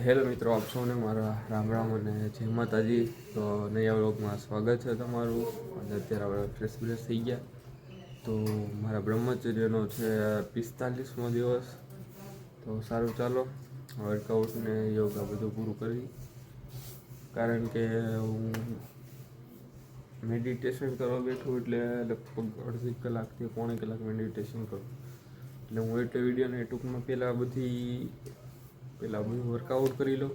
Hello મિત્રો, આપ સૌને મારા રામ રામ અને જય માતાજી. તો નયા વ્લોગમાં સ્વાગત છે તમારું. અને અત્યારે આપણે ફ્રેશ થઈ ગયા. તો મારા બ્રહ્મચર્યનો છે 45મો દિવસ. તો સારું, ચાલો વર્કઆઉટ ને યોગા બધું પૂરું કરી. કારણ કે હું મેડિટેશન કરવા બેઠું એટલે લગભગ અડધી કલાકથી પોણી કલાક મેડિટેશન કરું. એટલે હું એટલે વિડીયોને ટૂંકમાં પહેલાં બધું વર્કઆઉટ કરી લો,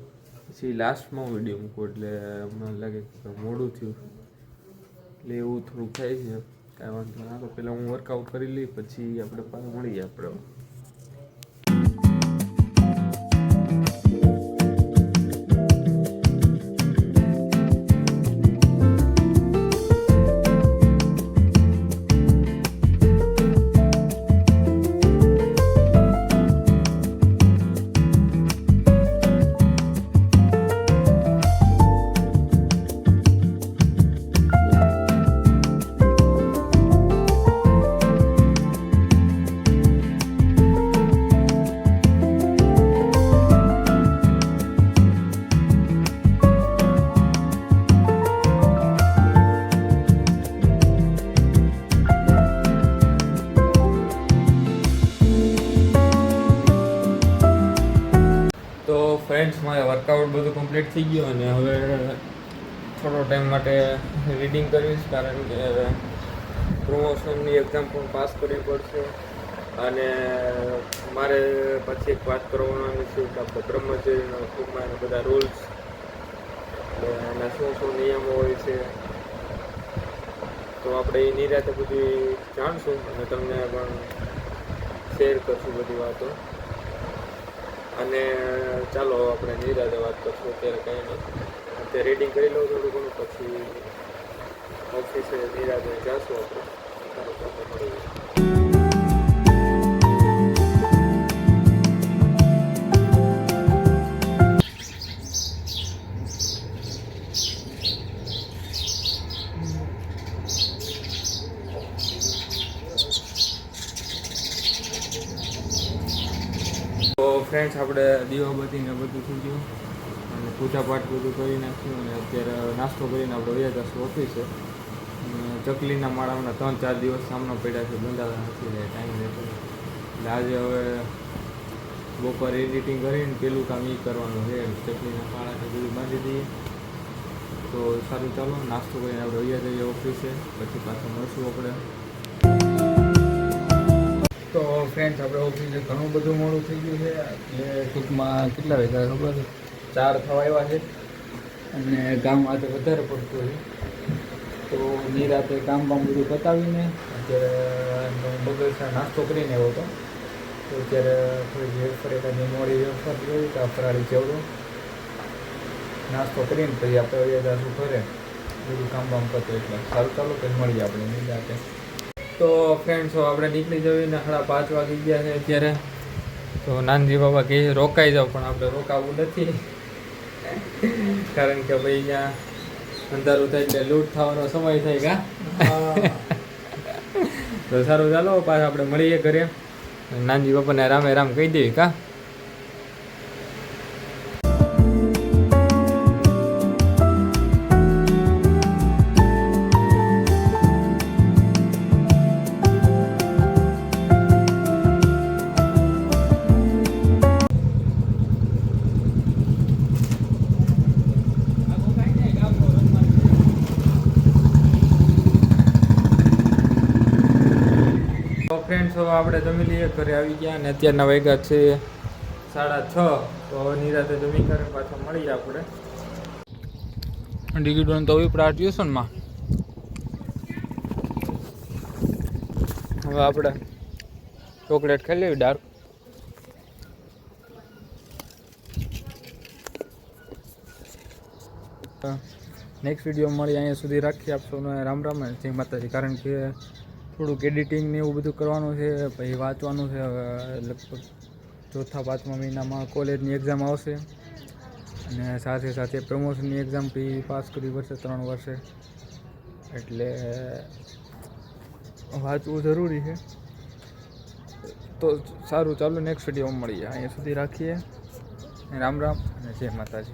પછી લાસ્ટમાં વિડીયો મૂકો. એટલે મને લાગે કે મોડું થયું, એટલે એવું થોડુંક થાય છે. કાંઈ વાંધો ના. તો પહેલાં હું વર્કઆઉટ કરી લઈ, પછી આપણે પાછા મળીએ આપણે. તો ફ્રેન્ડ્સ, મારે વર્કઆઉટ બધું કમ્પ્લીટ થઈ ગયું અને હવે થોડો ટાઈમ માટે રીડિંગ કરીશ. કારણ કે પ્રમોશનની એક્ઝામ પણ પાસ કરવી પડશે. અને મારે પછી એક વાત કરવાની છે કે આપણે બ્રહ્મચર્યના ટૂંકમાં એના બધા રૂલ્સ, એટલે એના શું નિયમો હોય છે, તો આપણે એ નિરાતે બધી જાણશું અને તમને પણ શેર કરશું બધી વાતો. અને ચાલો આપણે નિરાતે વાત કરશું. અત્યારે કંઈ નહીં, અત્યારે રીડિંગ કરી લઉં થોડું ઘણું, પછી ઓફિસે નિરાતે જઈશું આપણે. મળી તો ફ્રેન્ડ્સ, આપણે દીવાબત્તીને બધું થઈ ગયું અને પૂજાપાઠ બધું કરી નાખ્યું. અને અત્યારે નાસ્તો કરીને આપણે વયા જશું ઓફિસે. ચકલીના માળાના 3-4 દિવસ સામનો પડ્યા છે, બંધાતા નથી, ટાઈમ રહેતો. એટલે આજે હવે બપોરે એડિટિંગ કરીને પેલું કામ એ કરવાનું છે. ચકલીના માળાને બધું બાંધી દઈએ. તો સારું, ચાલો નાસ્તો કરીને આપણે વયા જઈએ ઓફિસે, પછી પાછું મળશું આપણે. તો ફ્રેન્ડ્સ, આપણે ઓફિસે ઘણું બધું મોડું થઈ ગયું છે. એટલે ટૂંકમાં કેટલા વાગ્યા ખબર છે? 4 થવા આવ્યા છે. અને કામ આજે વધારે પડતું છે. તો નિરાતે કામ બધું પતાવીને અત્યારે બગલસા નાસ્તો કરીને આવ્યો હતો. તો અત્યારે થોડી વેફર એકાદી મોડી વેફર જોઈ તો ફરાળી ચેવડો નાસ્તો કરીને પછી આપણે વયા જશું ઘરે. બધું કામ પતું એટલે સારું, ચાલો પછી મળીએ આપણે નિરાતે. તો ફ્રેન્ડ્સ, આપણે નીકળી જઈએ ને 5:30 વાગી ગયા છે અત્યારે. તો નાનજી બાબા કહે રોકાઈ જાવ, પણ આપણે રોકાવું નથી. કારણ કે ભાઈ અહીંયા અંધારું થાય એટલે લૂંટ થવાનો સમય થાય. કા તો સારું, ચાલો પાછા આપણે મળીએ ઘરે. નાનજી બાપાને રામે રામ કહી દેવી. કા ફ્રેન્ડ્સ, હવે આપણે જમી લઈએ, ઘરે આવી ગયા. અને અત્યારના વાગ્યા છે 6:30. તો હવે નિરાતે જમી કરીને પાછા મળીએ આપણે. ટિકિટોને તો વિપરા ટ્યુશનમાં. હવે આપણે ચોકલેટ ખાઈ લેવી ડાર્ક. નેક્સ્ટ વિડીયો મળી અહીંયા સુધી રાખીએ. આપ સૌને રામ રામ, જય માતાજી. કારણ કે થોડુંક એડિટિંગ ને એવું બધું કરવાનું છે, પછી વાંચવાનું છે. હવે લગભગ 4-5મા મહિનામાં કોલેજની એક્ઝામ આવશે. અને સાથે સાથે પ્રમોશનની એક્ઝામ બી પાસ કરવી પડશે 3 વર્ષે. એટલે વાંચવું જરૂરી છે. તો સારું, ચાલો નેક્સ્ટ વિડીયોમાં મળીએ. અહીંયા સુધી રાખીએ. રામ રામ. જય માતાજી.